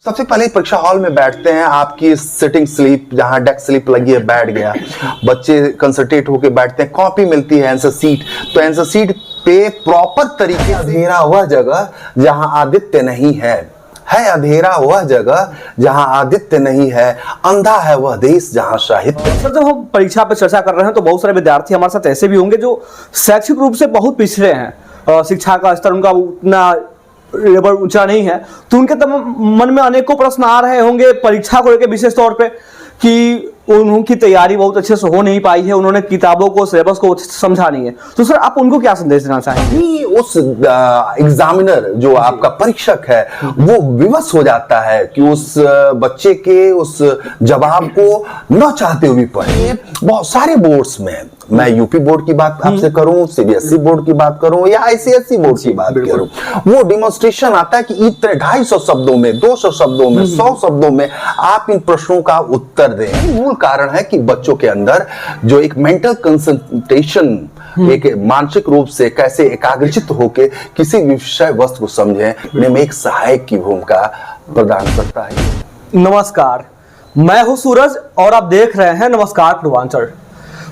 सबसे पहले परीक्षा हॉल में बैठते हैं, आपकी सिटिंग स्लीप जहां डेस्क स्लीप लगी है बैठ गया, बच्चे कंसंट्रेट होके बैठते हैं, कॉपी मिलती है आंसर सीट, तो आंसर सीट पे प्रॉपर तरीके से अंधेरा वह जगह जहां आदित्य नहीं है अंधेरा वह जगह जहां आदित्य नहीं है, अंधा है वह देश जहां साहित्य। सर, जब हम परीक्षा पे चर्चा कर रहे हैं तो बहुत सारे विद्यार्थी हमारे साथ ऐसे भी होंगे जो शैक्षिक रूप से बहुत पिछड़े हैं, शिक्षा का स्तर उनका उतना लेवल ऊंचा नहीं है, तो उनके मन में अनेकों प्रश्न आ रहे होंगे परीक्षा को लेकर, विशेष तौर पे कि उनकी तैयारी बहुत अच्छे से हो नहीं पाई है, उन्होंने किताबों को सिलेबस को समझा नहीं है। तो सर, आप उनको क्या संदेश देना चाहेंगे? उस एग्जामिनर जो आपका परीक्षक है वो विवश हो जाता है कि उस बच्चे के उस जवाब को न चाहते हुए पढ़े। बहुत सारे बोर्ड्स में, मैं यूपी बोर्ड की बात आपसे करूं, सीबीएसई बोर्ड की बात करूं या आईसीएसई बोर्ड की बात करूं, वो डेमोन्स्ट्रेशन आता है कि इतने 250 शब्दों में, 200 शब्दों में, 100 शब्दों में आप इन प्रश्नों का उत्तर दें। मूल कारण है कि बच्चों के अंदर जो एक मेंटल कंसंट्रेशन, एक मानसिक रूप से कैसे एकाग्रचित होकर किसी विषय वस्तु को समझें, में एक सहायक की भूमिका प्रदान करता है। नमस्कार, मैं हूं सूरज और आप देख रहे हैं नमस्कार पूर्वांचल।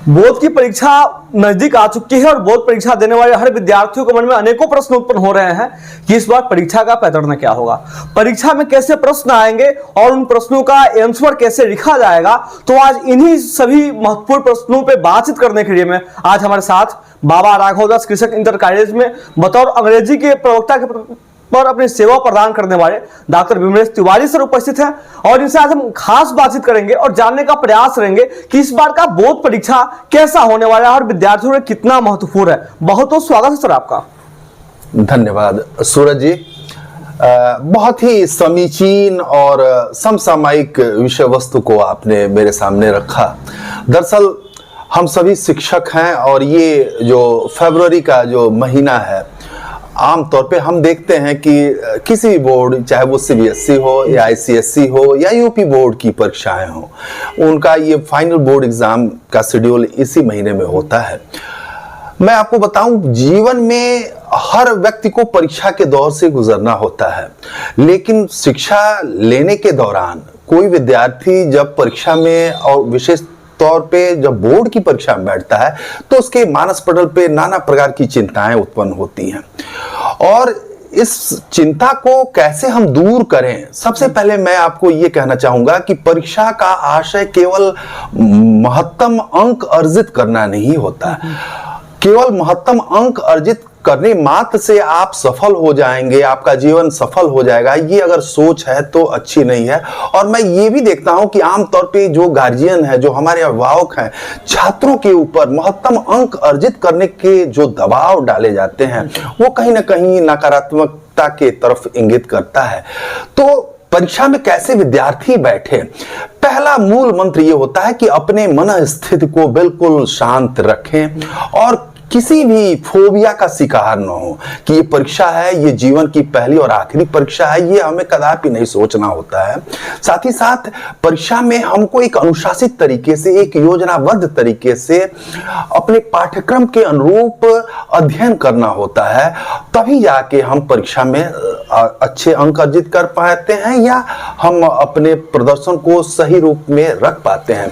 बोर्ड की परीक्षा नजदीक आ चुकी है और बोर्ड परीक्षा देने वाले हर विद्यार्थियों के मन में अनेकों प्रश्न उत्पन्न हो रहे हैं कि इस बार परीक्षा का पैटर्न क्या होगा, परीक्षा में कैसे प्रश्न आएंगे और उन प्रश्नों का आंसर कैसे लिखा जाएगा। तो आज इन्हीं सभी महत्वपूर्ण प्रश्नों पे बातचीत करने के लिए मैं आज हमारे साथ बाबा राघवदास कृषक इंटर कॉलेज में बतौर अंग्रेजी के प्रवक्ता के पर अपनी सेवा प्रदान करने वाले डॉक्टर विमलेश तिवारी सर उपस्थित हैं और इनसे आज हम खास बातचीत करेंगे और जानने का प्रयास करेंगे कि इस बार का बोर्ड परीक्षा कैसा होने वाला है और विद्यार्थियों में कितना महत्वपूर्ण है। बहुत बहुत स्वागत है सर आपका। धन्यवाद सूरज जी, बहुत ही समीचीन और समसामयिक विषय वस्तु को आपने मेरे सामने रखा। दरअसल हम सभी शिक्षक हैं और ये जो फरवरी का जो महीना है, आमतौर पे हम देखते हैं कि किसी भी बोर्ड, चाहे वो सीबीएसई हो या आईसीएसई हो या यूपी बोर्ड की परीक्षाएं हो, उनका ये फाइनल बोर्ड एग्जाम का शेड्यूल इसी महीने में होता है। मैं आपको बताऊं, जीवन में हर व्यक्ति को परीक्षा के दौर से गुजरना होता है, लेकिन शिक्षा लेने के दौरान कोई विद्यार्थी जब परीक्षा में और विशेष तौर पे जब बोर्ड की परीक्षा में बैठता है तो उसके मानस पटल पे नाना प्रकार की चिंताएं उत्पन्न होती हैं और इस चिंता को कैसे हम दूर करें। सबसे पहले मैं आपको यह कहना चाहूंगा कि परीक्षा का आशय केवल महत्तम अंक अर्जित करना नहीं होता। केवल महत्तम अंक अर्जित करने मात्र से आप सफल हो जाएंगे, आपका जीवन सफल हो जाएगा, ये अगर सोच है तो अच्छी नहीं है। और मैं ये भी देखता हूं कि आमतौर पे जो गार्जियन है, जो हमारे अभिभावक हैं, छात्रों के ऊपर महत्तम अंक अर्जित करने के जो दबाव डाले जाते हैं वो कहीं ना कहीं नकारात्मकता के तरफ इंगित करता है। तो परीक्षा में कैसे विद्यार्थी बैठे, पहला मूल मंत्र ये होता है कि अपने मन स्थिति को बिल्कुल शांत रखें और किसी भी फोबिया का शिकार न हो कि ये परीक्षा है, ये जीवन की पहली और आखिरी परीक्षा है, ये हमें कदापि नहीं सोचना होता है। साथ ही साथ परीक्षा में हमको एक अनुशासित तरीके से, एक योजनाबद्ध तरीके से अपने पाठ्यक्रम के अनुरूप अध्ययन करना होता है, तभी जाके हम परीक्षा में अच्छे अंक अर्जित कर पाते हैं या हम अपने प्रदर्शन को सही रूप में रख पाते हैं।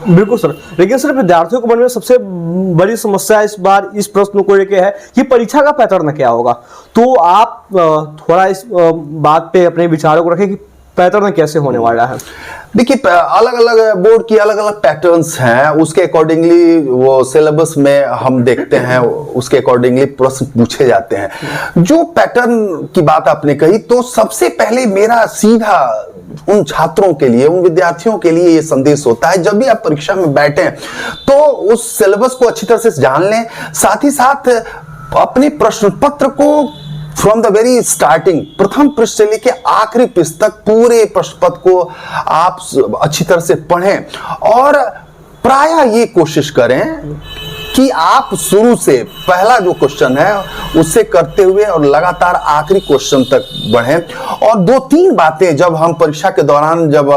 बिल्कुल सर, लेकिन सर विद्यार्थियों के मन में सबसे बड़ी समस्या इस बार इस प्रश्न को लेकर है कि परीक्षा का पैटर्न क्या होगा। तो आप थोड़ा इस बात पे अपने विचारों को रखें कि पैटर्न कैसे होने वाला है। देखिए, अलग अलग बोर्ड की अलग अलग पैटर्न्स हैं, उसके अकॉर्डिंगली वो सिलेबस में हम देखते हैं, उसके अकॉर्डिंगली प्रश्न पूछे जाते हैं। जो पैटर्न की बात आपने कही, तो सबसे पहले मेरा सीधा उन छात्रों के लिए, उन विद्यार्थियों के लिए ये संदेश होता है, जब भी आप परीक्षा में बैठे तो उस सिलेबस को अच्छी तरह से जान लें। साथ ही साथ अपने प्रश्न पत्र को फ्रॉम द वेरी स्टार्टिंग, प्रथम पृष्ठ से लेके आखिरी पृष्ठ तक पूरे प्रश्न पत्र को आप अच्छी तरह से पढ़ें और प्रायः ये कोशिश करें कि आप शुरू से पहला जो क्वेश्चन है उससे करते हुए और लगातार आखिरी क्वेश्चन तक बढ़ें। और 2-3 बातें जब हम परीक्षा के दौरान, जब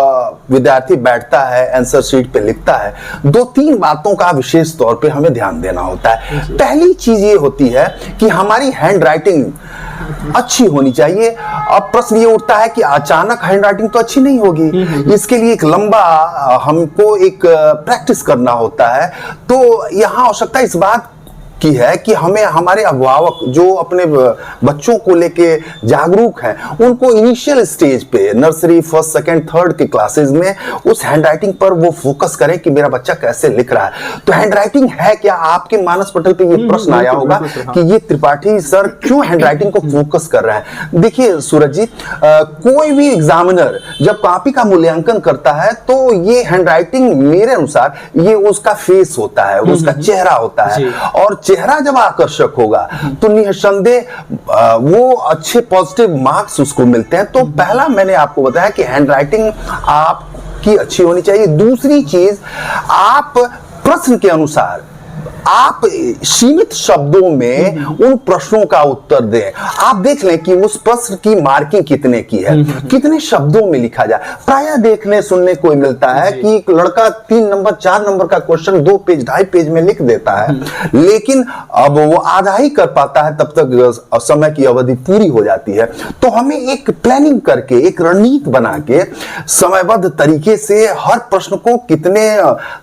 विद्यार्थी बैठता है, आंसर शीट पे लिखता है, 2-3 बातों का विशेष तौर पे हमें ध्यान देना होता है। पहली चीज ये होती है कि हमारी हैंड राइटिंग अच्छी होनी चाहिए। अब प्रश्न ये उठता है कि अचानक हैंडराइटिंग तो अच्छी नहीं होगी, इसके लिए एक लंबा हमको एक प्रैक्टिस करना होता है। तो यहाँ आवश्यकता इस बात की है कि हमें हमारे अभिभावक जो अपने बच्चों को लेके जागरूक हैं, उनको इनिशियल स्टेज पे नर्सरी, फर्स्ट, सेकंड, थर्ड के क्लासेस में उस हैंडराइटिंग पर वो फोकस करें कि मेरा बच्चा कैसे लिख रहा है। तो हैंडराइटिंग है क्या? आपके मानस पटल पे ये प्रश्न आया होगा कि ये त्रिपाठी सर क्यों हैंडराइटिंग को फोकस कर रहा है। देखिए सूरज जी, कोई भी एग्जामिनर जब कॉपी का मूल्यांकन करता है तो ये हैंडराइटिंग मेरे अनुसार ये उसका फेस होता है, उसका चेहरा होता है, और चेहरा जब आकर्षक होगा तो निसंदेह वो अच्छे पॉजिटिव मार्क्स उसको मिलते हैं। तो पहला मैंने आपको बताया कि हैंडराइटिंग आपकी अच्छी होनी चाहिए। दूसरी चीज, आप प्रश्न के अनुसार आप सीमित शब्दों में उन प्रश्नों का उत्तर दें। आप देख लें कि उस प्रश्न की मार्किंग कितने की है, कितने शब्दों में लिखा जाए। प्रायः देखने सुनने को मिलता है कि एक लड़का 3 नंबर 4 नंबर का क्वेश्चन 2 पेज 2.5 पेज में लिख देता है, लेकिन अब वो आधा ही कर पाता है, तब तक समय की अवधि पूरी हो जाती है। तो हमें एक प्लानिंग करके, एक रणनीति बना के समयबद्ध तरीके से हर प्रश्न को कितने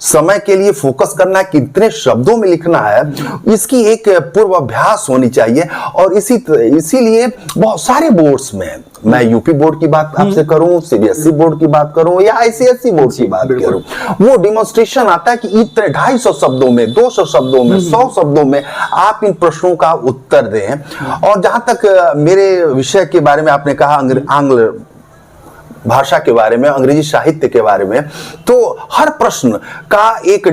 समय के लिए फोकस करना है, कितने शब्दों में लिखना है, इसकी एक पूर्वाभ्यास होनी चाहिए। और इसीलिए बहुत सारे बोर्ड्स में, मैं यूपी बोर्ड की बात आपसे करूं, सीबीएसई बोर्ड की बात करूं या आईसीएसई बोर्ड की बात करूं, वो डेमोन्स्ट्रेशन आता है कि इतने 250 शब्दों में, 200 शब्दों में, 100 शब्दों में आप इन प्रश्नों का उत्तर दें। और जहां तक मेरे विषय के बारे में आपने कहा, आंग्ल भाषा के बारे में, अंग्रेजी साहित्य के बारे में, तो हर प्रश्न का एक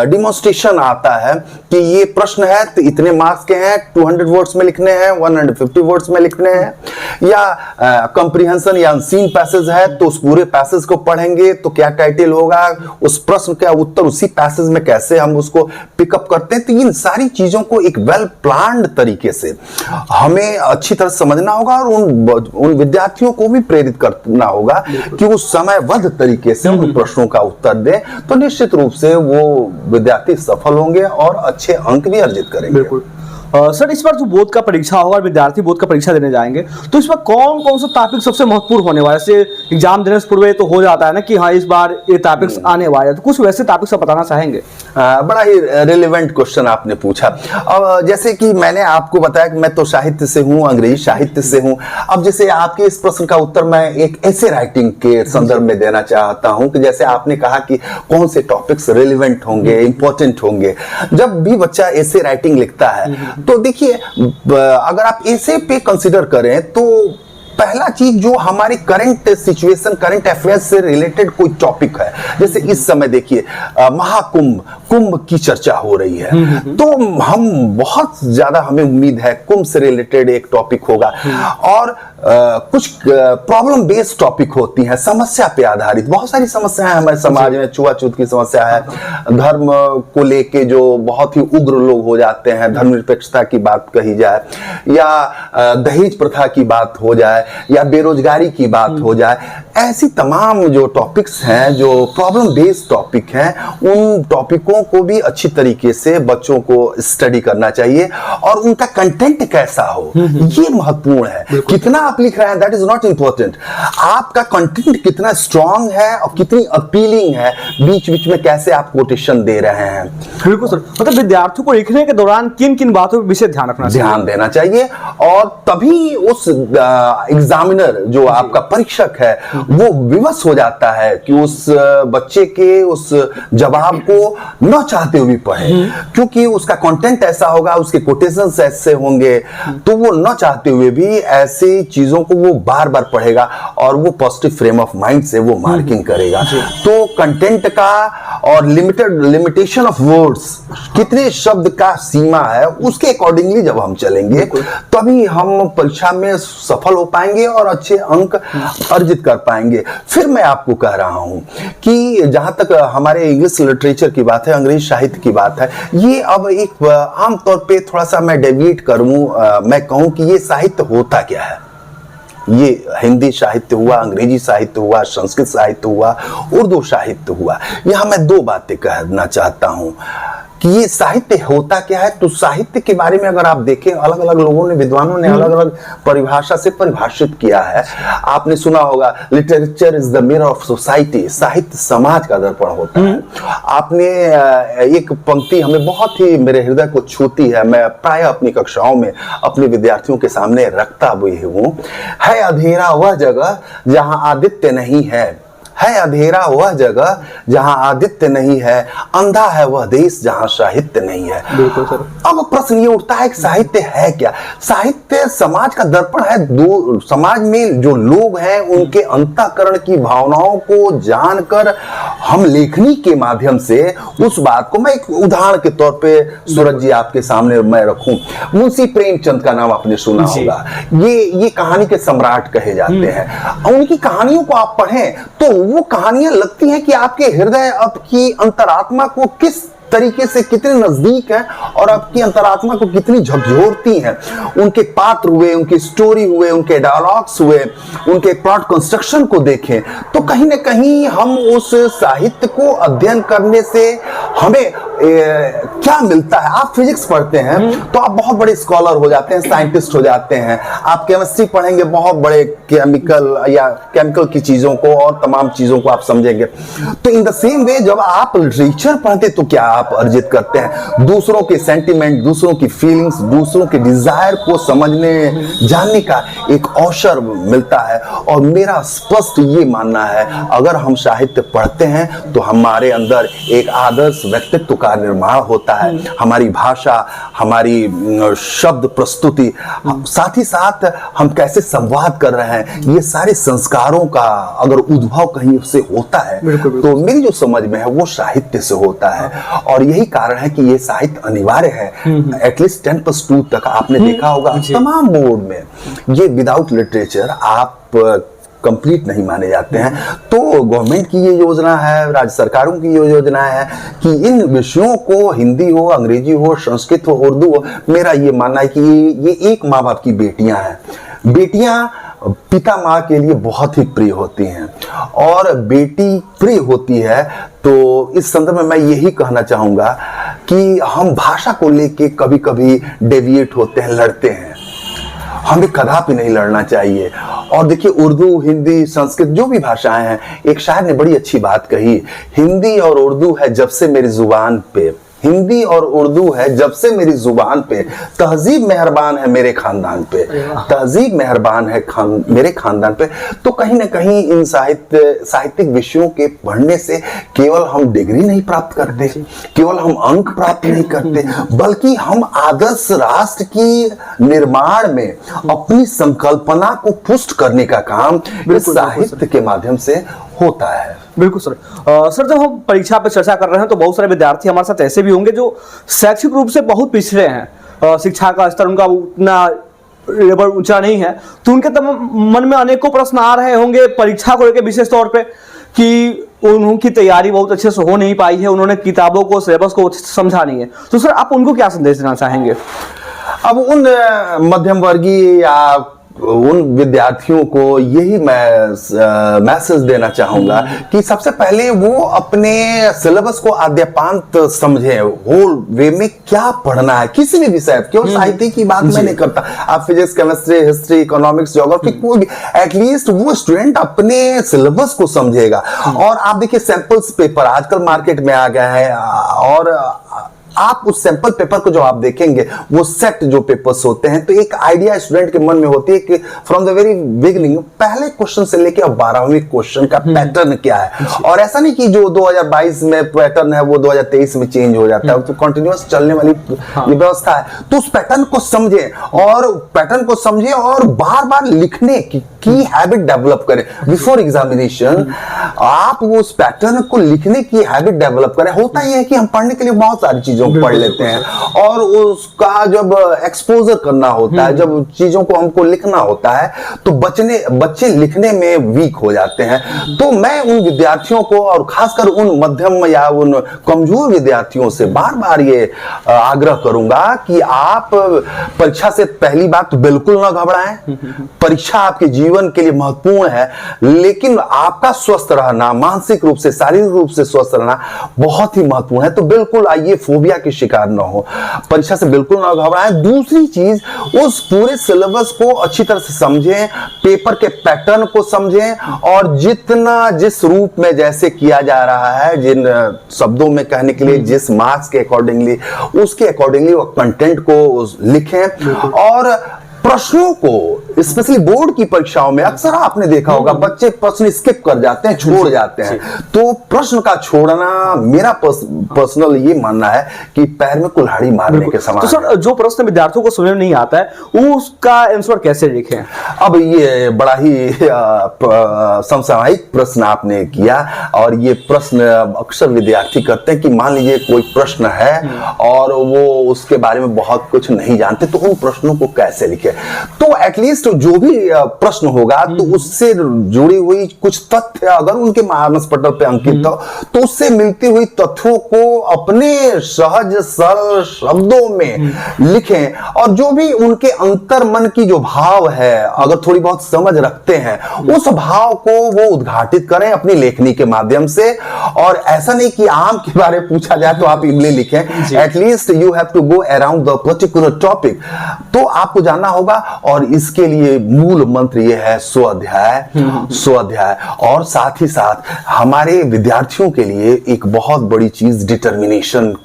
डिमॉन्स्ट्रेशन आता है कि ये प्रश्न है तो इतने मार्क्स के हैं, 200 वर्ड्स में लिखने हैं, 150 वर्ड्स में लिखने हैं, या कंप्रीहेंशन या अनसीन पैसेज है तो उस पूरे पैसेज को पढ़ेंगे तो क्या टाइटल होगा, उस प्रश्न का उत्तर उसी पैसेज में कैसे हम उसको पिकअप करते हैं। तो इन सारी चीजों को एक वेल प्लान्ड तरीके से हमें अच्छी तरह समझना होगा और उन विद्यार्थियों को भी प्रेरित करना होगा कि वो समयबद्ध तरीके से उन प्रश्नों का उत्तर दें। तो निश्चित रूप से वो विद्यार्थी सफल होंगे और अच्छे अंक भी अर्जित करेंगे। बिल्कुल। सर, इस बार जो बोर्ड का परीक्षा होगा और विद्यार्थी बोर्ड का परीक्षा देने जाएंगे, तो इसमें कौन कौन सा टॉपिक सबसे महत्वपूर्ण होने वाला है? जैसे एग्जाम देने से पूर्व तो हो जाता है ना कि हाँ इस बार ये टॉपिक्स आने वाले हैं, तो कुछ वैसे टॉपिक्स आप बताना चाहेंगे? बड़ा ही रिलेवेंट क्वेश्चन आपने पूछा। अब जैसे कि मैंने आपको बताया कि मैं तो साहित्य से हूँ, अंग्रेजी साहित्य से हूँ। अब जैसे आपके इस प्रश्न का उत्तर मैं एक ऐसे राइटिंग के संदर्भ में देना चाहता हूँ कि जैसे आपने कहा कि कौन से टॉपिक्स रिलेवेंट होंगे, इंपॉर्टेंट होंगे। जब भी बच्चा ऐसे राइटिंग लिखता है तो देखिए, अगर आप ऐसे पे कंसीडर करें तो पहला चीज जो हमारी करंट सिचुएशन, करंट अफेयर्स से रिलेटेड कोई टॉपिक है, जैसे इस समय देखिए कुंभ की चर्चा हो रही है, तो हम बहुत ज्यादा हमें उम्मीद है कुंभ से रिलेटेड एक टॉपिक होगा। और कुछ प्रॉब्लम बेस्ड टॉपिक होती हैं, समस्या पे आधारित। बहुत सारी समस्याएं हमारे समाज में, छुआछूत की समस्या है, धर्म को लेके जो बहुत ही उग्र लोग हो जाते हैं, धर्मनिरपेक्षता की बात कही जाए, या दहेज प्रथा की बात हो जाए, या बेरोजगारी की बात हो जाए, ऐसी तमाम जो टॉपिक्स हैं, जो प्रॉब्लम बेस्ड टॉपिक हैं, उन टॉपिकों को भी अच्छी तरीके से बच्चों को स्टडी करना चाहिए। और उनका कंटेंट कैसा हो ये महत्वपूर्ण है। कितना आप लिख रहे हैं दैट इज नॉट इंपॉर्टेंट, आपका कंटेंट कितना स्ट्रांग है और कितनी अपीलिंग है, बीच बीच में कैसे आप कोटेशन दे रहे हैं। बिल्कुल सर, मतलब विद्यार्थियों को लिखने के दौरान किन किन बातों पर विशेष ध्यान देना चाहिए, और तभी उस एग्जामिनर जो आपका परीक्षक है वो विवश हो जाता है कि उस बच्चे के उस जवाब को न चाहते हुए पढ़े, क्योंकि उसका कंटेंट ऐसा होगा, उसके कोटेशंस ऐसे होंगे, तो वो न चाहते हुए भी ऐसी चीजों को वो बार बार पढ़ेगा और वो पॉजिटिव फ्रेम ऑफ माइंड से वो मार्किंग करेगा। तो कंटेंट का और लिमिटेशन ऑफ वर्ड्स, कितने शब्द का सीमा है, उसके अकॉर्डिंगली जब हम चलेंगे तभी हम परीक्षा में सफल हो पाएंगे और अच्छे अंक अर्जित कर पाएंगे। फिर मैं आपको कह रहा हूं कि जहां तक हमारे इंग्लिश लिटरेचर की बात है, अंग्रेजी साहित्य की बात है, ये अब एक आमतौर पे थोड़ा सा मैं डेविएट करूं, मैं कहूं कि ये साहित्य होता क्या है। ये हिंदी साहित्य हुआ, अंग्रेजी साहित्य हुआ, संस्कृत साहित्य हुआ, उर्दू साहित्य हुआ। यहां मैं दो बातें कहना चाहता हूं। कि ये साहित्य होता क्या है। तो साहित्य के बारे में अगर आप देखें, अलग अलग लोगों ने, विद्वानों ने अलग अलग परिभाषा से परिभाषित किया है। आपने सुना होगा literature is the mirror of society, साहित्य समाज का दर्पण होता है। आपने एक पंक्ति हमें बहुत ही मेरे हृदय को छूती है, मैं प्राय अपनी कक्षाओं में अपने विद्यार्थियों के सामने रखता भी हूं। है अंधेरा वह जगह जहां आदित्य नहीं है अंधेरा वह जगह जहां आदित्य नहीं है, अंधा है वह देश जहां साहित्य नहीं है। बिल्कुल सर। अब प्रश्न ये उठता है कि साहित्य है क्या। साहित्य समाज का दर्पण है। दो समाज में जो लोग हैं उनके अंतःकरण की भावनाओं को जानकर हम लेखनी के माध्यम से उस बात को, मैं एक उदाहरण के तौर पे सूरज जी आपके सामने मैं रखूं, मुंशी प्रेमचंद का नाम आपने सुना होगा। ये कहानी के सम्राट कहे जाते हैं। उनकी कहानियों को आप पढ़ें तो वो कहानियां लगती हैं कि आपके हृदय, आपकी अंतरात्मा को किस तरीके से कितने नजदीक है और आपकी अंतरात्मा को कितनी झकझोरती हैं। उनके पात्र हुए, उनकी स्टोरी हुए, उनके डायलॉग्स हुए, उनके प्लॉट कंस्ट्रक्शन को देखें तो कहीं ना कहीं हम उस साहित्य को अध्ययन करने से हमें क्या मिलता है। आप फिजिक्स पढ़ते हैं तो आप बहुत बड़े स्कॉलर हो जाते हैं, साइंटिस्ट हो जाते हैं। आप केमिस्ट्री पढ़ेंगे, बहुत बड़े केमिकल की चीजों को और तमाम चीजों को आप समझेंगे। तो इन द सेम वे जब आप लिटरेचर पढ़ते तो क्या आप अर्जित करते हैं, दूसरों के सेंटिमेंट, दूसरों की फीलिंग्स, दूसरों के डिजायर को समझने जानने का एक अवसर मिलता है। और मेरा स्पष्ट ये मानना है, अगर हम साहित्य पढ़ते हैं तो हमारे अंदर एक आदर्श व्यक्तित्व का निर्माण होता है। हमारी भाषा, हमारी शब्द प्रस्तुति, साथ ही साथ हम कैसे संवाद कर रहे हैं, ये सारे संस्कारों का अगर उद्भव कहीं से होता है तो मेरी जो समझ में है वो साहित्य से होता है। और यही कारण है कि ये साहित्य अनिवार्य है। एटलीस्ट 10+2 तक आपने देखा होगा तमाम बोर्ड में ये विदाउट लिटरेचर आप कंप्लीट नहीं माने जाते हैं। तो गवर्नमेंट की ये योजना है, राज्य सरकारों की ये योजना है कि इन विषयों को, हिंदी हो, अंग्रेजी हो, संस्कृत हो, उर्दू हो, मेरा ये मानना है कि ये एक माँ बाप की बेटियां हैं। बेटियां पिता माँ के लिए बहुत ही प्रिय होती हैं और बेटी प्रिय होती है। तो इस संदर्भ में मैं यही कहना चाहूंगा कि हम भाषा को लेके कभी कभी डेविएट होते हैं, लड़ते हैं। हमें कदापि नहीं लड़ना चाहिए। और देखिए, उर्दू, हिंदी, संस्कृत जो भी भाषाएं हैं, एक शायर ने बड़ी अच्छी बात कही, हिंदी और उर्दू है जब से मेरी जुबान पे, हिंदी और उर्दू है जब से मेरी जुबान पे, तहजीब मेहरबान है मेरे खानदान पे, तहजीब मेहरबान है मेरे खानदान पे। तो कहीं ना कहीं इन साहित्यिक विषयों के पढ़ने से केवल हम डिग्री नहीं प्राप्त करते, केवल हम अंक प्राप्त नहीं करते, बल्कि हम आदर्श राष्ट्र की निर्माण में अपनी संकल्पना को पुष्ट करने का काम इस साहित्य के माध्यम से होता है। बिल्कुल सर। सर, जब हम परीक्षा पे चर्चा कर रहे हैं तो बहुत सारे विद्यार्थी हमारे साथ ऐसे भी होंगे जो शैक्षिक रूप से बहुत पिछड़े हैं, शिक्षा का स्तर उनका उतना लेवल ऊंचा नहीं है, तो उनके मन में अनेकों प्रश्न आ रहे होंगे परीक्षा को लेकर, विशेष तौर पे कि उनकी तैयारी बहुत अच्छे से हो नहीं पाई है, उन्होंने किताबों को, सिलेबस को समझा नहीं है। तो सर, आप उनको क्या संदेश देना चाहेंगे? अब उन मध्यम वर्गीय या उन विद्यार्थियों को यही मैं मैसेज देना चाहूंगा कि सबसे पहले वो अपने सिलेबस को आद्यपांत समझे, होल वे में क्या पढ़ना है किसी भी विषय, केवल साहित्य की बात मैं नहीं करता। आप physics, chemistry, history, economics, geography, कोई भी, एटलीस्ट वो स्टूडेंट अपने सिलेबस को समझेगा। और आप देखिए, सैंपल्स पेपर आजकल मार्केट में आ गया है और आप उस सैंपल पेपर को जो आप देखेंगे, वो सेट जो पेपर्स होते हैं, तो एक आइडिया स्टूडेंट के मन में होती है कि फ्रॉम द वेरी बिगिनिंग पहले क्वेश्चन से लेकर 12वें क्वेश्चन का पैटर्न क्या है। और ऐसा नहीं कि जो 2022 में पैटर्न है वो 2023 में चेंज हो जाता है, तो कंटिन्यूअस चलने वाली ये व्यवस्था है। तो उस पैटर्न को समझे और बार बार लिखने की हैबिट डेवलप करें बिफोर एग्जामिनेशन। आप वो उस पैटर्न को लिखने की हैबिट डेवलप करें। होता ही है कि हम पढ़ने के लिए बहुत सारी चीजों को पढ़ लेते हैं और उसका जब एक्सपोजर करना होता है, जब चीजों को हमको लिखना होता है, तो बच्चे लिखने में वीक हो जाते हैं। तो मैं उन विद्यार्थियों को और खासकर उन मध्यम या उन कमजोर विद्यार्थियों से बार बार ये आग्रह करूंगा कि आप परीक्षा से पहली बात तो बिल्कुल ना घबराएं। परीक्षा आपके जीवन के लिए महत्वपूर्ण है, लेकिन आपका स्वस्थ रहना, मानसिक रूप से, शारीरिक रूप से स्वस्थ रहना बहुत ही महत्वपूर्ण है। तो बिल्कुल आइए, फोबिया की शिकार न हो, परीक्षा से बिल्कुल ना घबराएं। दूसरी चीज, उस पूरे सिलेबस को अच्छी तरह से समझें, पेपर के पैटर्न को समझें, और जितना जिस रूप में जैसे किया जा रहा है, जिन शब्दों में कहने के लिए, जिस मार्क्स के अकॉर्डिंगली, उसके अकॉर्डिंगली वो कंटेंट को लिखें। और प्रश्नों को, स्पेशली बोर्ड की परीक्षाओं में अक्सर आपने देखा होगा बच्चे प्रश्न स्किप कर जाते हैं, छोड़ जाते हैं। तो प्रश्न का छोड़ना, मेरा पर्सनल ये मानना है कि पैर में कुल्हाड़ी मारने के समान। तो सर, जो प्रश्न विद्यार्थियों को समझ में नहीं आता है उसका आंसर कैसे लिखें? अब ये बड़ा ही समसामयिक प्रश्न आपने किया, और ये प्रश्न अक्सर विद्यार्थी करते हैं कि मान लीजिए कोई प्रश्न है और वो उसके बारे में बहुत कुछ नहीं जानते, तो उन प्रश्नों को कैसे लिखे। तो एटलीस्ट जो भी प्रश्न होगा, तो उससे जुड़ी हुई कुछ तथ्य अगर उनके मानस पटल पे अंकित हो, तो उससे मिलती हुई तथ्यों को अपने सहज सरल शब्दों में लिखें। और जो भी उनके अंतर मन की जो भाव है, अगर थोड़ी बहुत समझ रखते हैं, उस भाव को वो उद्घाटित करें अपनी लेखनी के माध्यम से। और ऐसा नहीं कि आम के बारे में पूछा जाए तो आप इमली लिखें, at least you have to go around the particular topic. तो आपको जानना होगा, और इसके लिए मूल मंत्र ये है स्वाध्याय। और साथ ही साथ हमारे विद्यार्थियों के लिए एक बहुत बड़ी चीज डिटर्मिनेशन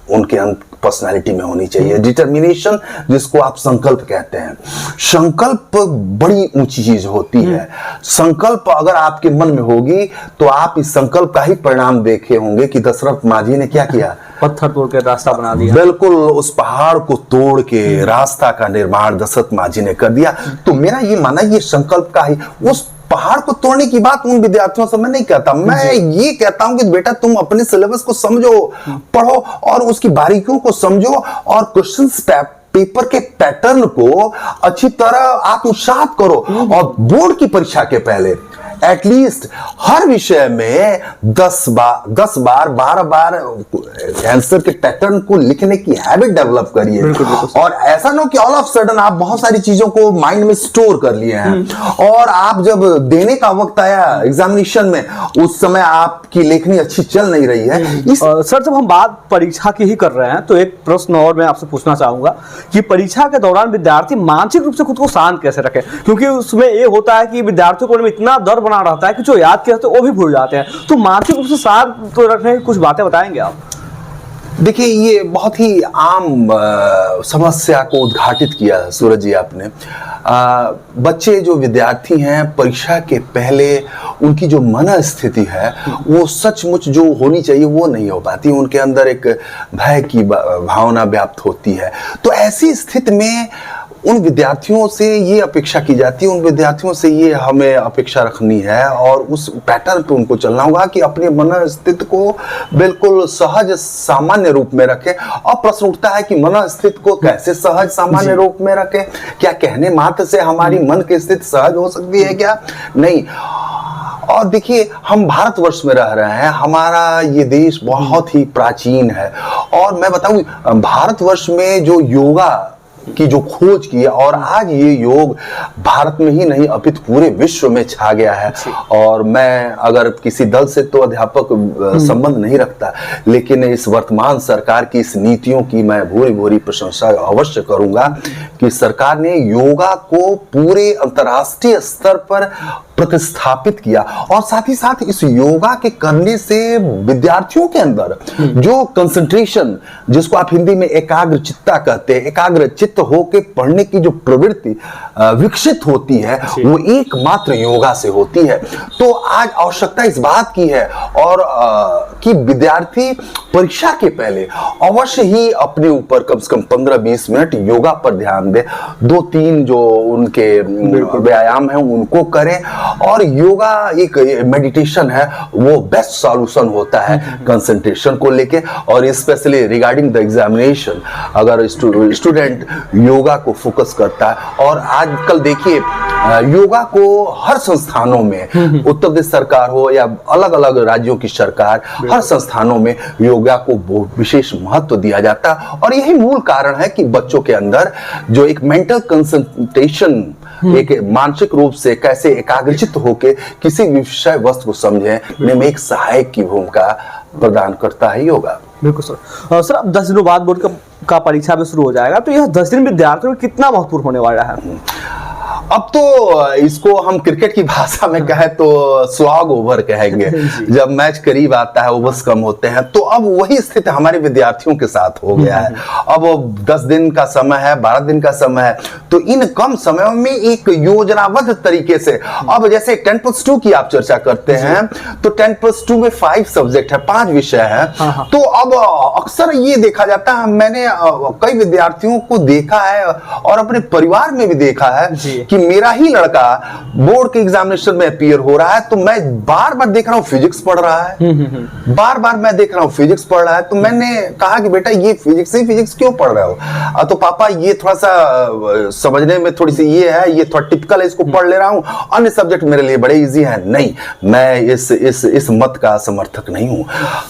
उनके पर्सनालिटी में होनी चाहिए। डिटर्मिनेशन, जिसको आप संकल्प कहते हैं। संकल्प बड़ी ऊंची चीज होती है। संकल्प अगर आपके मन में होगी, तो आप इस संकल्प का ही परिणाम देखे होंगे कि दशरथ माझी ने क्या किया, पत्थर तोड़ के रास्ता बना दिया। बिल्कुल, उस पहाड़ को तोड़ के रास्ता का निर्माण दशरथ माझी ने कर दिया। तो मेरा ये मानना है, ये संकल्प का ही, उस पहाड़ को तोड़ने की बात उन विद्यार्थियों से मैं नहीं कहता। मैं ये कहता हूं कि बेटा तुम अपने सिलेबस को समझो, पढ़ो, और उसकी बारीकियों को समझो, और क्वेश्चंस पेपर के पैटर्न को अच्छी तरह आत्मसात करो। और बोर्ड की परीक्षा के पहले एटलीस्ट हर विषय में 10 बार 12 बार आंसर के पैटर्न को लिखने की हैबिट डेवलप करिए। और ऐसा ना कि ऑल ऑफ सडन आप बहुत सारी चीजों को माइंड में स्टोर कर लिए हैं, और आप जब देने का वक्त आया एग्जामिनेशन में, उस समय आपकी लेखनी अच्छी चल नहीं रही है। सर, जब हम बात परीक्षा की ही कर रहे हैं, तो एक प्रश्न और मैं आपसे पूछना चाहूंगा कि परीक्षा के दौरान विद्यार्थी मानसिक रूप से खुद को शांत कैसे रखें? क्योंकि उसमें ये होता है कि विद्यार्थियों को इतना डर बना रहता है कि जो याद किया वो भी भूल जाते हैं। तो मानसिक रूप से शांत तो रखने की कुछ बातें बताएंगे आप? देखिए, ये बहुत ही आम समस्या को उद्घाटित किया सूरज जी आपने। बच्चे जो विद्यार्थी हैं, परीक्षा के पहले उनकी जो मन स्थिति है, वो सचमुच जो होनी चाहिए वो नहीं हो पाती। उनके अंदर एक भय की भावना व्याप्त होती है। तो ऐसी स्थिति में उन विद्यार्थियों से ये अपेक्षा की जाती है, उन विद्यार्थियों से ये हमें अपेक्षा रखनी है, और उस पैटर्न पे उनको चलना होगा कि अपने मनस्थिति को बिल्कुल सहज सामान्य रूप में रखें। और प्रश्न उठता है कि मनस्थिति को कैसे सहज सामान्य रूप में रखें? क्या कहने मात्र से हमारी मन की स्थिति सहज हो सकती है क्या? नहीं। और देखिए, हम भारतवर्ष में रह रहे हैं, हमारा ये देश बहुत ही प्राचीन है। और मैं बताऊं, भारतवर्ष में जो योगा की जो खोज की है, और आज ये योग भारत में ही नहीं अपितु पूरे विश्व में छा गया है। और मैं अगर किसी दल से तो अध्यापक संबंध नहीं रखता, लेकिन इस वर्तमान सरकार की इस नीतियों की मैं भूरी भूरी प्रशंसा अवश्य करूंगा कि सरकार ने योगा को पूरे अंतर्राष्ट्रीय स्तर पर प्रतिस्थापित किया। और साथ ही साथ इस योगा के करने से विद्यार्थियों के अंदर जो कंसंट्रेशन, जिसको आप हिंदी में एकाग्रचित्ता कहते हैं, एकाग्र चित्त होके पढ़ने की जो प्रवृत्ति विकसित होती है, वो एकमात्र योगा से होती है। तो आज आवश्यकता इस बात की है, और कि विद्यार्थी परीक्षा के पहले अवश्य ही अपने ऊपर कम से कम 15-20 मिनट योगा पर ध्यान दे। 2-3 जो उनके व्यायाम है उनको करें। और योगा एक मेडिटेशन है, वो बेस्ट सॉल्यूशन होता है कंसंट्रेशन को लेके। और स्पेशली रिगार्डिंग द एग्जामिनेशन, अगर स्टूडेंट योगा को फोकस करता है, और आजकल देखिए योगा को हर संस्थानों में, उत्तर प्रदेश सरकार हो या अलग अलग राज्यों की सरकार, हर संस्थानों में योगा को विशेष महत्व दिया जाता है। और यही मूल कारण है कि बच्चों के अंदर जो एक मेंटल कंसंट्रेशन, एक मानसिक रूप से कैसे एकाग्रचित होके किसी विषय वस्तु को समझें में एक सहायक की भूमिका प्रदान करता है योगा। बिल्कुल सर। सर अब 10 दिनों बाद बोर्ड का परीक्षा भी शुरू हो जाएगा, तो यह 10 दिन विद्यार्थियों में कितना महत्वपूर्ण होने वाला है? अब तो इसको हम क्रिकेट की भाषा में कहें तो स्लॉग ओवर कहेंगे। जब मैच करीब आता है, ओवर्स कम होते हैं, तो अब वही स्थिति हमारे विद्यार्थियों के साथ हो गया है। अब 10 दिन का समय है, 12 दिन का समय है, तो इन कम समय में एक योजनाबद्ध तरीके से, अब जैसे 10+2 की आप चर्चा करते हैं, तो 10+2 में 5 सब्जेक्ट है, 5 विषय है। तो अब अक्सर ये देखा जाता है, मैंने कई विद्यार्थियों को देखा है और अपने परिवार में भी देखा है कि मेरा ही लड़का बोर्ड के एग्जामिनेशन में अपीयर हो रहा है, तो मैं बार बार देख रहा हूं फिजिक्स पढ़ रहा है, बार बार मैं देख रहा हूं फिजिक्स पढ़ रहा है। तो मैंने कहा कि बेटा ये फिजिक्स क्यों पढ़ रहे हो? तो पापा ये थोड़ा सा समझने में थोड़ी सी ये है, ये थोड़ा टिपिकल है, इसको पढ़ ले रहा हूं, अन्य सब्जेक्ट मेरे लिए बड़े इजी है। नहीं, मैं इस मत का समर्थक नहीं हूं।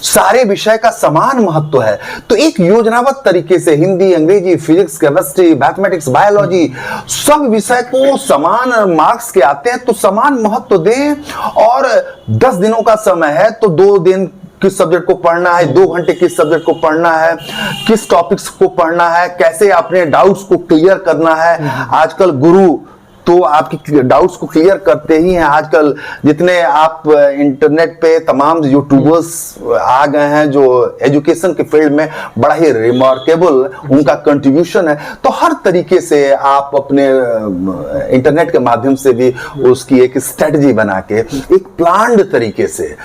सारे विषय का समान महत्व है, तो एक योजनाबद्ध तरीके से हिंदी, अंग्रेजी, फिजिक्स, केमिस्ट्री, मैथमेटिक्स, बायोलॉजी, सब विषय को समान मार्क्स के आते हैं तो समान महत्व दें। और 10 दिनों का समय है, तो 2 दिन किस सब्जेक्ट को पढ़ना है, 2 घंटे किस सब्जेक्ट को पढ़ना है, किस टॉपिक्स को पढ़ना है, कैसे अपने डाउट्स को क्लियर करना है। आजकल गुरु तो आपकी डाउट्स को क्लियर करते ही हैं। आजकल जितने आप इंटरनेट पे तमाम यूट्यूबर्स आ गए हैं जो एजुकेशन के फील्ड में बड़ा ही रिमार्केबल उनका कंट्रीब्यूशन है, तो हर तरीके से आप अपने इंटरनेट के माध्यम से भी उसकी एक स्ट्रेटजी बना के, एक प्लान्ड तरीके से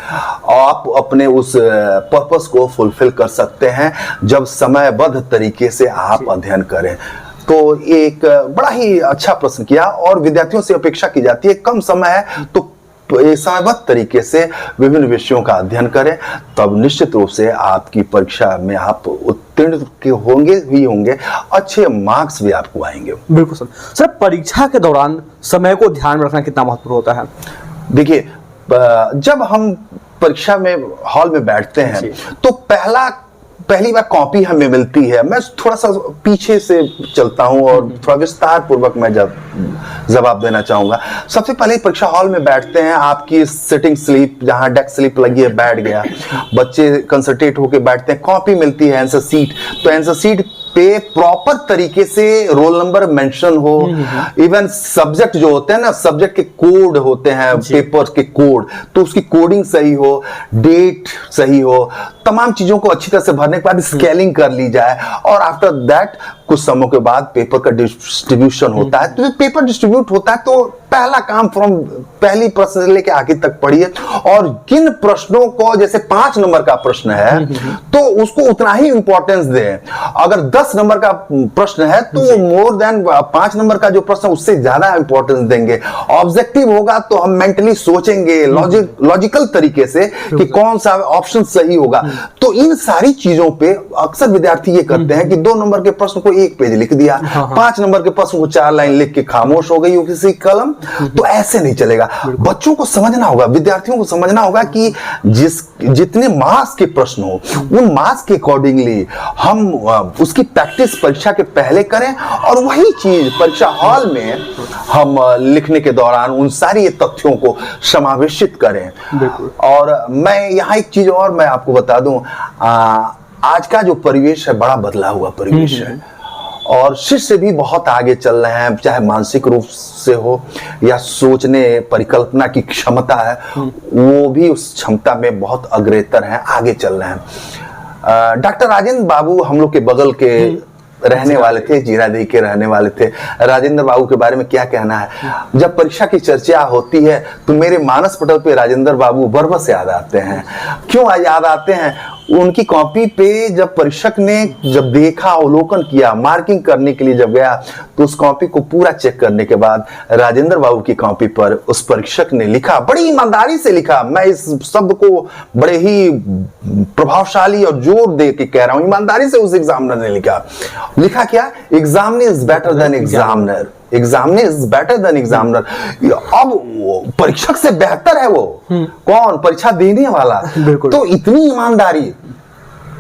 आप अपने उस पर्पस को फुलफिल कर सकते हैं, जब समयबद्ध तरीके से आप अध्ययन करें। तो एक बड़ा ही अच्छा प्रश्न किया, और विद्यार्थियों से अपेक्षा की जाती है कम समय है तो समयबद्ध तरीके से विभिन्न विषयों का अध्ययन करें, तब निश्चित रूप से आपकी परीक्षा में आप उत्तीर्ण होंगे, अच्छे मार्क्स भी आपको आएंगे। बिल्कुल सर। सर परीक्षा के दौरान समय को ध्यान में रखना कितना महत्वपूर्ण होता है? देखिए, जब हम परीक्षा में हॉल में बैठते हैं तो पहली बार कॉपी हमें मिलती है। मैं थोड़ा सा पीछे से चलता हूं और थोड़ा विस्तार पूर्वक मैं जवाब देना चाहूंगा। सबसे पहले परीक्षा हॉल में बैठते हैं, आपकी सिटिंग स्लिप, जहां डेस्क स्लिप लगी है, बैठ गया, बच्चे कंसंट्रेट होकर बैठते हैं, कॉपी मिलती है, आंसर सीट, तो आंसर सीट पे प्रॉपर तरीके से रोल नंबर मेंशन हो, इवन सब्जेक्ट जो होते हैं ना, सब्जेक्ट के कोड होते हैं, पेपर के कोड, तो उसकी कोडिंग सही हो, डेट सही हो, तमाम चीजों को अच्छी तरह से भरने के बाद स्केलिंग कर ली जाए, और आफ्टर दैट कुछ समय के बाद पेपर का डिस्ट्रीब्यूशन होता है। तो पेपर डिस्ट्रीब्यूट होता है तो पहला काम फ्रॉम पहली प्रश्न से लेकर आखिर तक पढ़िए, और किन प्रश्नों को, जैसे 5 नंबर का प्रश्न है तो उसको उतना ही इंपॉर्टेंस दें। अगर 10 नंबर का प्रश्न है तो मोर देन 5 नंबर का जो प्रश्न उससे ज्यादा इंपॉर्टेंस देंगे। ऑब्जेक्टिव होगा तो हम मेंटली सोचेंगे लॉजिकल तरीके से कि कौन सा ऑप्शन सही होगा। तो इन सारी चीजों पे अक्सर विद्यार्थी ये करते हैं कि 2 नंबर के प्रश्न को 1 पेज लिख दिया, 5 नंबर के प्रश्न को 4 लाइन लिख के खामोश हो गई किसी कलम। तो ऐसे नहीं चलेगा। बच्चों को समझना होगा, विद्यार्थियों को समझना होगा कि जितने मार्क्स के प्रश्न हो, उन मार्क्स के अकॉर्डिंगली हम उसकी प्रैक्टिस परीक्षा के पहले करें, और वही चीज परीक्षा हॉल में हम लिखने के दौरान उन सारी तथ्यों को समावेशित करें। और मैं यहाँ एक चीज और मैं आपको बता दूं, आज का जो परिवेश है बड़ा बदला हुआ परिवेश है, और शिष्य भी बहुत आगे चल रहे हैं, चाहे मानसिक रूप से हो या सोचने परिकल्पना की क्षमता है, वो भी उस क्षमता में बहुत अग्रतर हैं, आगे चल रहे हैं। डॉक्टर राजेंद्र बाबू हम लोग के बगल के रहने वाले थे, जीरादेई के रहने वाले थे। राजेंद्र बाबू के बारे में क्या कहना है, जब परीक्षा की चर्चा होती है तो मेरे मानस पटल पे राजेंद्र बाबू बरबस याद आते हैं। क्यों याद आते हैं? उनकी कॉपी पे जब परीक्षक ने जब देखा, अवलोकन किया, मार्किंग करने के लिए जब गया, तो उस कॉपी को पूरा चेक करने के बाद राजेंद्र बाबू की कॉपी पर उस परीक्षक ने लिखा, बड़ी ईमानदारी से लिखा, मैं इस शब्द को बड़े ही प्रभावशाली और जोर दे के कह रहा हूं, ईमानदारी से उस एग्जामिनर ने लिखा क्या? Examiner is better than examiner, examiner is better than examiner. अब परीक्षक से बेहतर है वो कौन? परीक्षा देने वाला। तो इतनी ईमानदारी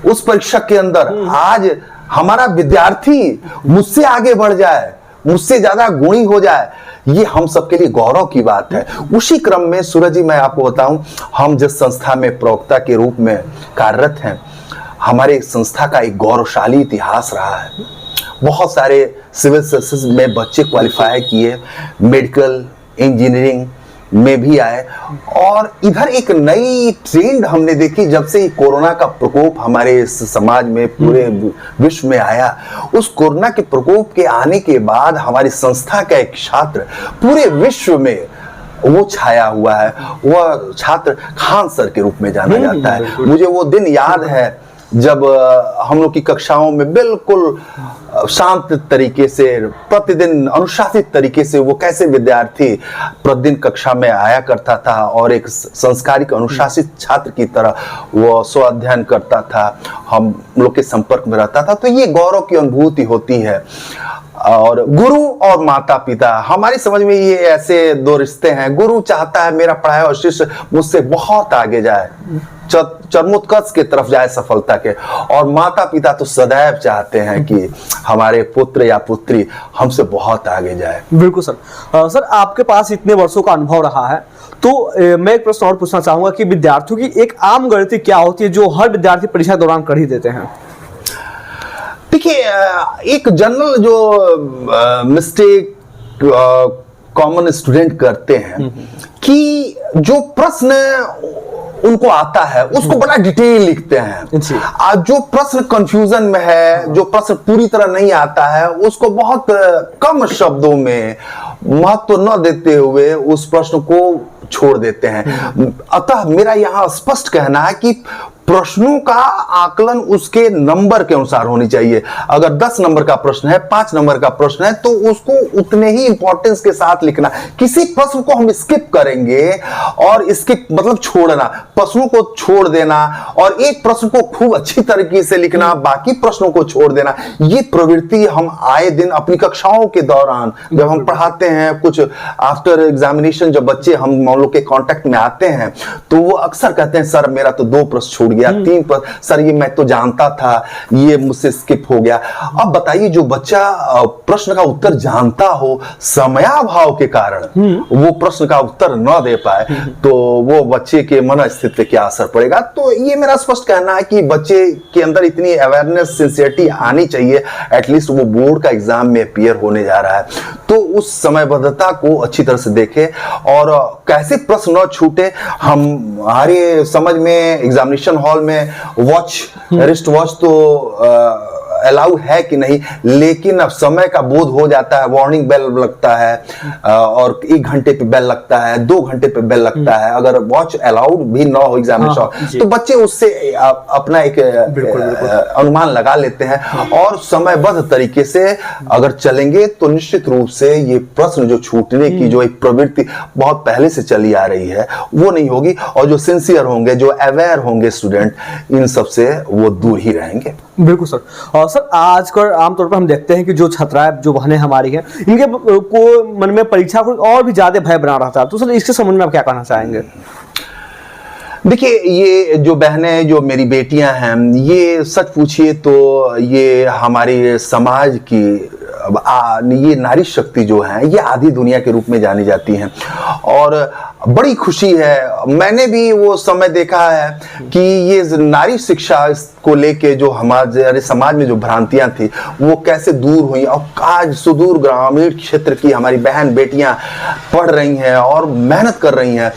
उस परीक्षक के अंदर, आज हमारा विद्यार्थी मुझसे आगे बढ़ जाए, मुझसे ज्यादा गुणी हो जाए, ये हम सबके लिए गौरव की बात है। उसी क्रम में सूरज जी, मैं आपको बताऊं, हम जिस संस्था में प्रवक्ता के रूप में कार्यरत हैं, हमारे संस्था का एक गौरवशाली इतिहास रहा है। बहुत सारे सिविल सर्विसेज में बच्चे क्वालिफाई किए, मेडिकल इंजीनियरिंग में भी आए, और इधर एक नई ट्रेंड हमने देखी जब से कोरोना का प्रकोप हमारे इस समाज में पूरे विश्व में आया। उस कोरोना के प्रकोप के आने के बाद हमारी संस्था का एक छात्र पूरे विश्व में वो छाया हुआ है। वह छात्र खान सर के रूप में जाना जाता है। मुझे वो दिन याद है जब हम लोग की कक्षाओं में बिल्कुल शांत तरीके से, प्रतिदिन अनुशासित तरीके से वो कैसे विद्यार्थी प्रतिदिन कक्षा में आया करता था और एक संस्कारिक अनुशासित छात्र की तरह वो स्व अध्ययन करता था, हम लोग के संपर्क में रहता था। तो ये गौरव की अनुभूति होती है। और गुरु और माता पिता, हमारी समझ में ये ऐसे दो रिश्ते हैं। गुरु चाहता है मेरा पढ़ाया और शिष्य मुझसे बहुत आगे जाए, चरमोत्कर्ष की तरफ जाए सफलता के, और माता पिता तो सदैव चाहते हैं कि हमारे पुत्र या पुत्री हमसे बहुत आगे जाए। बिल्कुल सर। सर, आपके पास इतने वर्षों का अनुभव रहा है, तो मैं एक प्रश्न और पूछना चाहूंगा कि विद्यार्थियों की एक आम गलती क्या होती है जो हर विद्यार्थी परीक्षा दौरान कर ही देते हैं? देखिए, एक जनरल जो मिस्टेक कॉमन स्टूडेंट करते हैं कि जो प्रश्न उनको आता है उसको बड़ा डिटेल लिखते हैं। आज जो प्रश्न कंफ्यूजन में है, जो प्रश्न पूरी तरह नहीं आता है, उसको बहुत कम शब्दों में महत्व न देते हुए उस प्रश्न को छोड़ देते हैं। अतः मेरा यहां स्पष्ट कहना है कि प्रश्नों का आकलन उसके नंबर के अनुसार होनी चाहिए। अगर 10 नंबर का प्रश्न है, 5 नंबर का प्रश्न है, तो उसको उतने ही इंपॉर्टेंस के साथ लिखना। किसी प्रश्न को हम स्किप करेंगे और स्किप मतलब छोड़ना, प्रश्नों को छोड़ देना, और एक प्रश्न को खूब अच्छी तरीके से लिखना, बाकी प्रश्नों को छोड़ देना, ये प्रवृत्ति हम आए दिन अपनी कक्षाओं के दौरान जब हम पढ़ाते हैं, कुछ आफ्टर एग्जामिनेशन जब बच्चे हम लोग के कांटेक्ट में आते हैं, तो वो अक्सर कहते हैं सर मेरा तो 2 प्रश्न छूट गया, 3 प्रश्न, सर ये मैं तो जानता था, ये मुझसे स्किप हो गया। अब बताइए, जो बच्चा प्रश्न का उत्तर जानता हो, समयाभाव के कारण वो प्रश्न का उत्तर न दे पाए, तो वो बच्चे के मन स्थिति पे क्या असर पड़ेगा? तो ये मेरा स्पष्ट कहना है कि बच्चे के अंदर इतनी अवेयरनेस, सिंसियरिटी आनी चाहिए, एटलीस्ट वो बोर्ड का एग्जाम में अपीयर होने जा रहा है, तो उस समयबद्धता को अच्छी तरह से देखे और कैसे प्रश्न न छूटे। हमारे समझ में एग्जामिनेशन हॉल में वॉच, रिस्ट वॉच तो अलाउ है कि नहीं, लेकिन अब समय का बोध हो जाता है, वार्निंग बेल लगता है और 1 घंटे पे बेल लगता है, 2 घंटे पे बेल लगता है। अगर वॉच अलाउड भी ना हो एग्जामिनेशन, तो बच्चे उससे अपना एक अनुमान लगा लेते हैं और समयबद्ध तरीके से अगर चलेंगे तो निश्चित रूप से ये प्रश्न जो छूटने की जो एक प्रवृत्ति बहुत पहले से चली आ रही है वो नहीं होगी, और जो सिंसियर होंगे, जो अवेयर होंगे स्टूडेंट, इन सब से वो दूर ही रहेंगे। बिल्कुल सर। और सर, आजकल आमतौर पर हम देखते हैं कि जो छात्राएं, जो बहनें हमारी हैं, इनके को मन में परीक्षा को और भी ज्यादा भय बना रहता है, तो सर इसके संबंध में आप क्या कहना चाहेंगे? देखिए, ये जो बहनें, जो मेरी बेटियां हैं, ये सच पूछिए तो ये हमारे समाज की ये नारी शक्ति जो है, ये आधी दुनिया के रूप में जानी जाती हैं, और बड़ी खुशी है। मैंने भी वो समय देखा है कि ये नारी शिक्षा को लेके जो हमारे समाज में जो भ्रांतियां थी वो कैसे दूर हुई, और आज सुदूर ग्रामीण क्षेत्र की हमारी बहन बेटियां पढ़ रही हैं और मेहनत कर रही हैं,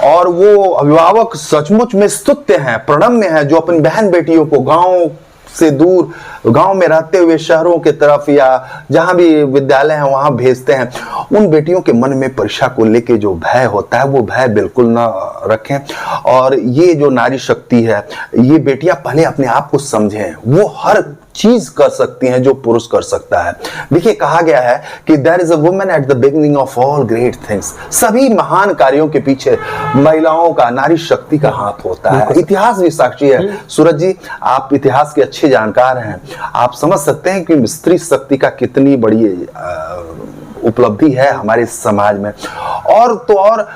और वो अभिभावक सचमुच में स्तुत्य हैं, प्रणम्य हैं, जो अपनी बहन बेटियों को गांव से दूर, गांव में रहते हुए शहरों के तरफ या जहां भी विद्यालय है वहां भेजते हैं। उन बेटियों के मन में परीक्षा को लेके जो भय होता है वो भय बिल्कुल ना रखें, और ये जो नारी शक्ति है, ये बेटियां पहले अपने आप को समझें, वो हर चीज कर सकती हैं जो पुरुष कर सकता है। देखिए, कहा गया है कि there is a woman at the beginning of all great things. सभी महान कार्यों के पीछे महिलाओं का, नारी शक्ति का हाथ होता है। इतिहास भी साक्षी है। सूरज जी, आप इतिहास के अच्छे जानकार हैं, आप समझ सकते हैं कि स्त्री शक्ति का कितनी बड़ी उपलब्धि है हमारे समाज में। और तो और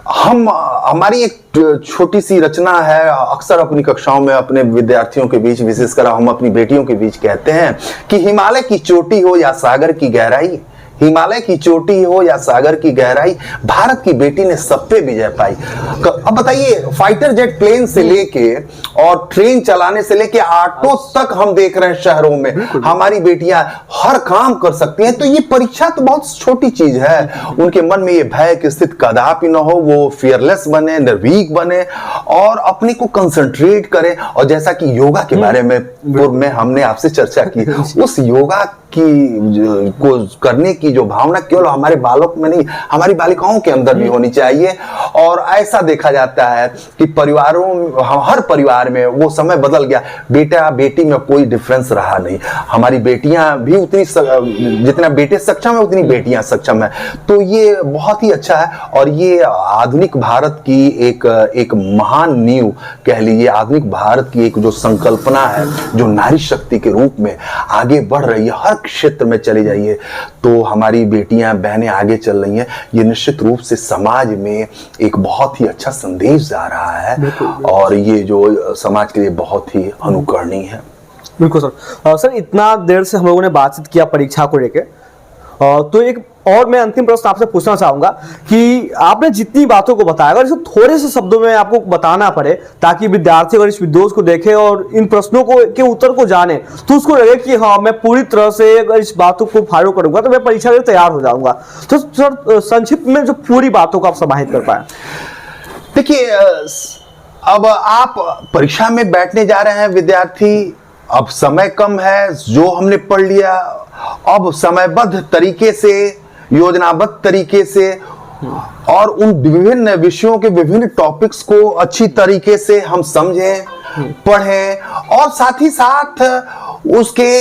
हमारी एक छोटी सी रचना है, अक्सर अपनी कक्षाओं में अपने विद्यार्थियों के बीच, विशेषकर हम अपनी बेटियों के बीच कहते हैं कि हिमालय की चोटी हो या सागर की गहराई, हिमालय की चोटी हो या सागर की गहराई, भारत की बेटी ने सब पे विजय पाई। अब बताइए, फाइटर जेट प्लेन से लेके और ट्रेन चलाने से लेके ऑटो तक हम देख रहे हैं शहरों में हमारी बेटियां हर काम कर सकती हैं। तो ये परीक्षा तो बहुत छोटी चीज है। उनके मन में ये भय की स्थिति कदापि न हो, वो फियरलेस बने, निर्भीक बने और अपने को कंसंट्रेट करें। और जैसा कि योगा के बारे में पूर्व में हमने आपसे चर्चा की, उस योगा को करने की जो भावना केवल हमारे बालक में नहीं, हमारी बालिकाओं के अंदर भी होनी चाहिए। और ऐसा देखा जाता है कि परिवारों, हर परिवार में वो समय बदल गया, बेटा बेटी में कोई डिफरेंस रहा नहीं। हमारी बेटियां भी उतनी, जितना बेटे सक्षम है उतनी बेटियां सक्षम है। तो ये बहुत ही अच्छा है। और ये आधुनिक भारत की एक महान नींव कह लीजिए, आधुनिक भारत की एक जो संकल्पना है, जो नारी शक्ति के रूप में आगे बढ़ रही है, हर क्षेत्र में चली जाइए तो हमारी बेटियां बहनें आगे चल रही हैं। ये निश्चित रूप से समाज में एक बहुत ही अच्छा संदेश जा रहा है और ये जो समाज के लिए बहुत ही अनुकरणीय है। बिल्कुल सर। सर, इतना देर से हम लोगों ने बातचीत किया परीक्षा को लेकर, तो एक और मैं अंतिम प्रश्न आपसे पूछना चाहूंगा कि आपने जितनी बातों को बताया, अगर इसको थोड़े से शब्दों में आपको बताना पड़े ताकि विद्यार्थी अगर इस वीडियो को देखे और इन प्रश्नों को के उत्तर को जाने तो उसको लगे कि हाँ, मैं पूरी तरह से अगर इस बातों को फॉलो करूंगा तो मैं परीक्षा के लिए तैयार हो जाऊंगा। तो सर, संक्षिप्त में जो पूरी बातों को आप समाहित कर पाए। देखिए, अब आप परीक्षा में बैठने जा रहे हैं विद्यार्थी, अब समय कम है, जो हमने पढ़ लिया अब समयबद्ध तरीके से, योजनाबद्ध तरीके से और उन विभिन्न विषयों के विभिन्न टॉपिक्स को अच्छी तरीके से हम समझें, पढ़ें और साथ ही साथ उसके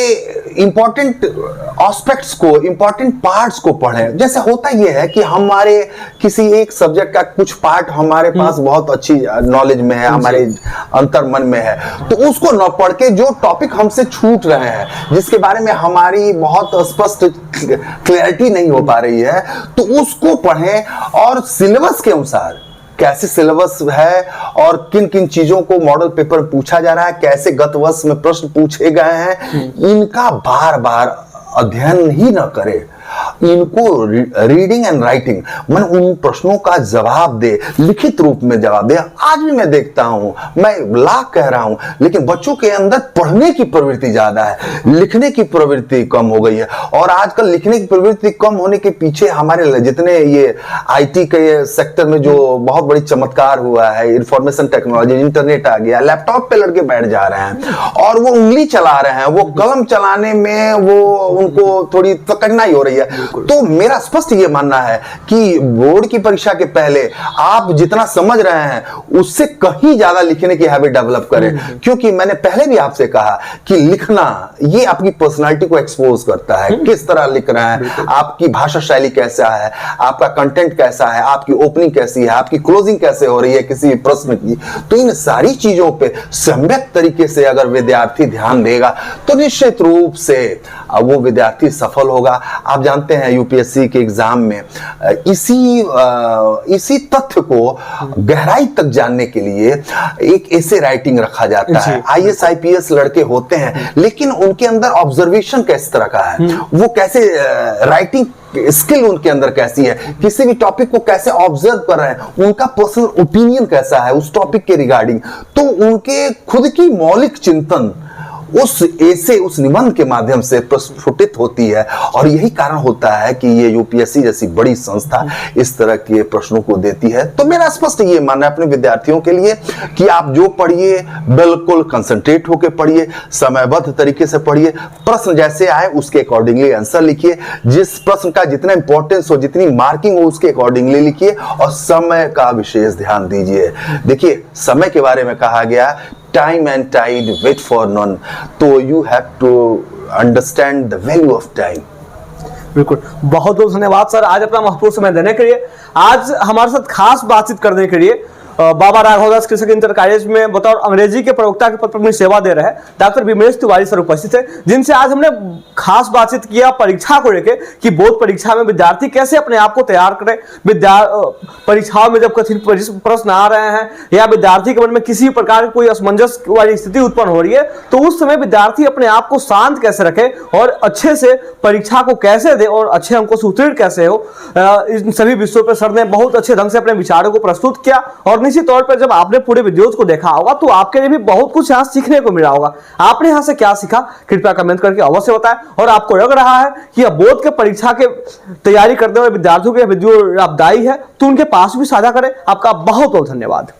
इंपॉर्टेंट एस्पेक्ट्स को, इंपॉर्टेंट पार्ट्स को पढ़ें। जैसे होता यह है कि हमारे किसी एक सब्जेक्ट का कुछ पार्ट हमारे पास बहुत अच्छी नॉलेज में है, हमारे अंतर्मन में है, तो उसको न पढ़ के जो टॉपिक हमसे छूट रहे हैं, जिसके बारे में हमारी बहुत स्पष्ट क्लैरिटी नहीं हो पा रही है, तो उसको पढ़ें और सिलेबस के अनुसार कैसे सिलेबस है और किन किन चीजों को मॉडल पेपर में पूछा जा रहा है, कैसे गत वर्ष में प्रश्न पूछे गए हैं, इनका बार बार अध्ययन ही न करें, इनको रीडिंग एंड राइटिंग, मन उन प्रश्नों का जवाब दे, लिखित रूप में जवाब दे। आज भी मैं देखता हूं, मैं लाख कह रहा हूं, लेकिन बच्चों के अंदर पढ़ने की प्रवृत्ति ज्यादा है, लिखने की प्रवृत्ति कम हो गई है। और आजकल लिखने की प्रवृत्ति कम होने के पीछे हमारे जितने ये आईटी के सेक्टर में जो बहुत बड़ी चमत्कार हुआ है, इंफॉर्मेशन टेक्नोलॉजी, इंटरनेट आ गया, लैपटॉप पे लड़के बैठ जा रहे हैं और वो उंगली चला रहे हैं, वो कलम चलाने में वो उनको थोड़ी कठिनाई हो रही है। तो मेरा स्पष्ट ये मानना है कि बोर्ड की परीक्षा के पहले आप जितना समझ रहे हैं उससे कहीं ज्यादा लिखने की हैबिट डेवलप करें, क्योंकि मैंने पहले भी आपसे कहा कि लिखना ये आपकी पर्सनालिटी को एक्सपोज करता है। किस तरह लिख रहे हैं, आपकी भाषा शैली कैसा है, आपका कंटेंट कैसा है, आपकी ओपनिंग कैसी है, आपकी क्लोजिंग कैसे हो रही है किसी प्रश्न की। तो इन सारी चीजों पे सम्यक तरीके से अगर विद्यार्थी ध्यान देगा तो निश्चित रूप से वो विद्यार्थी सफल होगा। आप जानते हैं यूपीएससी के एग्जाम में इसी तथ्य को गहराई तक जानने के लिए एक ऐसे राइटिंग रखा जाता है। आईएएस आईपीएस लड़के होते हैं, लेकिन उनके अंदर ऑब्जर्वेशन किस तरह का है, वो कैसे राइटिंग स्किल उनके अंदर कैसी है, किसी भी टॉपिक को कैसे ऑब्जर्व कर रहे हैं, उनका पर्सनल ओपिनियन कैसा है उस टॉपिक के रिगार्डिंग, तो उनके खुद की मौलिक चिंतन उस निबंध के माध्यम से प्रस्फुटित होती है। और यही कारण होता है कि ये यूपीएससी जैसी बड़ी संस्था इस तरह के प्रश्नों को देती है। तो मेरा स्पष्ट ये मानना है अपने विद्यार्थियों के लिए कि आप जो पढ़िए बिल्कुल कंसंट्रेट होकर पढ़िए, समयबद्ध तरीके से पढ़िए, प्रश्न जैसे आए उसके अकॉर्डिंगली आंसर लिखिए, जिस प्रश्न का जितना इंपॉर्टेंस हो, जितनी मार्किंग हो उसके अकॉर्डिंगली लिखिए और समय का विशेष ध्यान दीजिए। देखिए, समय के बारे में कहा गया time and tide wait for none, तो you have to understand the value of time। बिल्कुल, बहुत बहुत धन्यवाद सर आज अपना महत्वपूर्ण समय देने के लिए, आज हमारे साथ खास बातचीत करने के लिए। बाबा राघवदास कृषक इंटर कॉलेज में बतौर अंग्रेजी के प्रवक्ता के पद पर अपनी सेवा दे रहे डॉक्टर विमलेश तिवारी सर उपस्थित थे, जिनसे आज हमने खास बातचीत किया परीक्षा को लेकर कि बोर्ड परीक्षा में विद्यार्थी कैसे अपने आप को तैयार करें। परीक्षाओं में जब कठिन प्रश्न आ रहे हैं या विद्यार्थी के मन में किसी प्रकार की कोई असमंजस वाली स्थिति उत्पन्न हो रही है, तो उस समय विद्यार्थी अपने आप को शांत कैसे रखे और अच्छे से परीक्षा को कैसे दे और अच्छे अंकों से उत्तीर्ण कैसे हो, इन सभी विषयों पर सर ने बहुत अच्छे ढंग से अपने विचारों को प्रस्तुत किया। और निश्चित तौर पर जब आपने पूरे वीडियोज को देखा होगा तो आपके लिए भी बहुत कुछ यहाँ सीखने को मिला होगा। आपने यहाँ से क्या सीखा कृपया कमेंट करके अवश्य बताएं। और आपको लग रहा है कि यह बोर्ड के परीक्षा के तैयारी करने वाले विद्यार्थियों के वीडियो लाभदायी है तो उनके पास भी साझा करें। आपका बहुत बहुत धन्यवाद।